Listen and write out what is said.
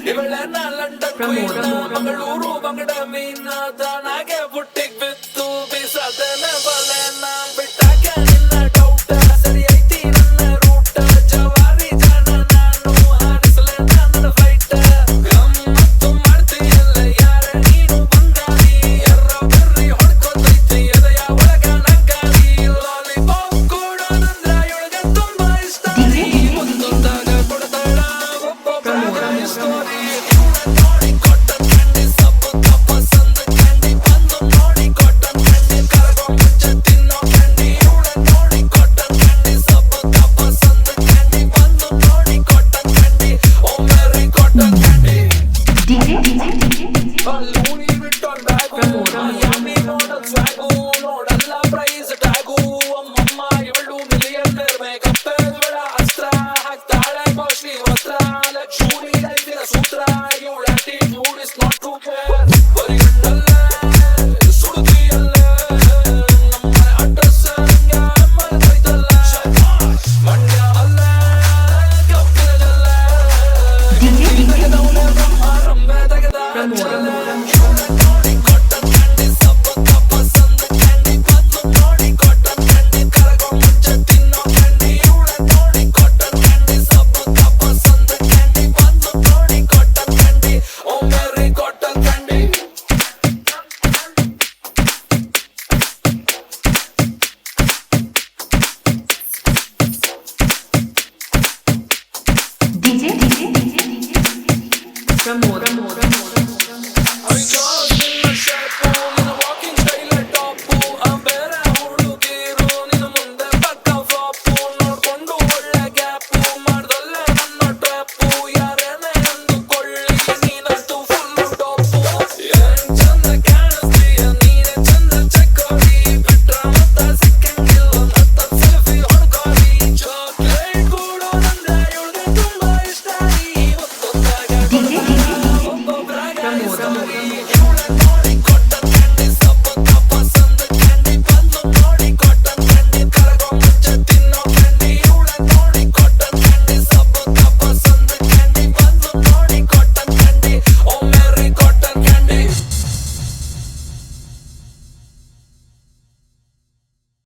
ಇವಳೆನ್ನ London queen Mangaluru ಬಂಗಡ ಮೀನ ತಾನಾಗೆ ಬುಟ್ಟಿಗ್ ಬಿತ್ತು ಬೀಸದನ ಬಲೆನ ಬಿಟ್ಟಾಗ ನಿನ್ನ ಡೌಟ ಸರಿ ಐತಿ ನನ್ನ ರೂಟ ಜವಾರಿ ಜನ ನಾನು ಹಾರಿಸಲೆ ನನ್ನ ಫ್ಲೈಟ್ ಗಮ್ಮತ್ತು ಮಾಡ್ತೀಯಲ್ಲ ಯಾರ ನೀನು ಬಂಗಾರಿ ಎರ್ರ ಬರ್ರಿ ಹೊಡ್ಕೊತೈತಿ ಎದೆಯ ಒಳಗ ನಂಗಾರಿ ಲಾಲಿಪಾಪ್ ಕೊಡೋದಂದ್ರ ಇವಳಿಗೆ ತುಂಬಾ ಇಷ್ಟ ಒಂದೊಂದಾಗ ಕೊಡ್ತಾಳ ಒಬ್ಬೊಬ್ಬರಾಗ ಸ್ಟೋರಿ ನೋಡಿ ಕಾಟನ್ ಕ್ಯಾಂಡಿ ಸಬ್ಬು ತಪ್ಪ ಸಂದ ಕ್ಯಾಂಡಿ ಬಂದು ನೋಡಿ ಕಾಟನ್ ಕ್ಯಾಂಡಿ ಕರಗೋ ಮುಂಚೆ ತಿನ್ನೋ ಕ್ಯಾಂಡಿ ನೋಡಿ ಕಾಟನ್ ಕ್ಯಾಂಡಿ ಸಬ್ಬು ತಪ್ಪ ಸಂದ ಕ್ಯಾಂಡಿ ಬಂದು ನೋಡಿ ಕಾಟನ್ ಕ್ಯಾಂಡಿ ಓ ಮೆರಿ cotton candy Louis Vuitton bag yummy ನೋಡಲ್ ಸ್ವ್ಯಾಗು ನೋಡಲ್ಲ ಪ್ರೈಸ್ ಟ್ಯಾಗು ಅಮ್ಮಮ್ಮ ಇವಳು ಮಿಲಿಯನ್ನೇರ್ ಮೇಕಪ್ ಇವಳ ಅಸ್ತ್ರ ಹಾಕ್ತಾಳೆ ಕಾಸ್ಟ್ಲಿ ವಸ್ತ್ರ ಲಕ್ಷೂರಿ ಐತಿನ ಸೂತ್ರ ಇವಳ attitude is not to care ಬರಿಗಣ್ಣಲ್ಲೇ ಸುಡುದಿಯಲ್ಲೇ ನಮ್ಮನೆ ಅಡ್ರೆಸ್ ಹಂಗೆ ಮರೆತೈತಲ್ಲ ಮಂಡ್ಯ ಅಲ್ಲೇ ಕಬ್ಬಿನದಲ್ಲೇ ತೆಗೆದವನೇ ಬ್ರಹ್ಮ ರಂಬೆ ತೆಗೆದ ನೋಡಿ ಕಾಟನ್ ಕ್ಯಾಂಡಿ ಸಬ್ಬು ತಪ್ಪ ಸಂದ ಕ್ಯಾಂಡಿ ಬಂದು ನೋಡಿ ಕಾಟನ್ ಕ್ಯಾಂಡಿ ಕರಗೋ ಮುಂಚೆ ತಿನ್ನೋ ಕ್ಯಾಂಡಿ ನೋಡಿ ಕಾಟನ್ ಕ್ಯಾಂಡಿ ಸಬ್ಬು ತಪ್ಪ ಸಂದ ಕ್ಯಾಂಡಿ ಬಂದು ನೋಡಿ cotton candy O ಮೆರಿ cotton candy From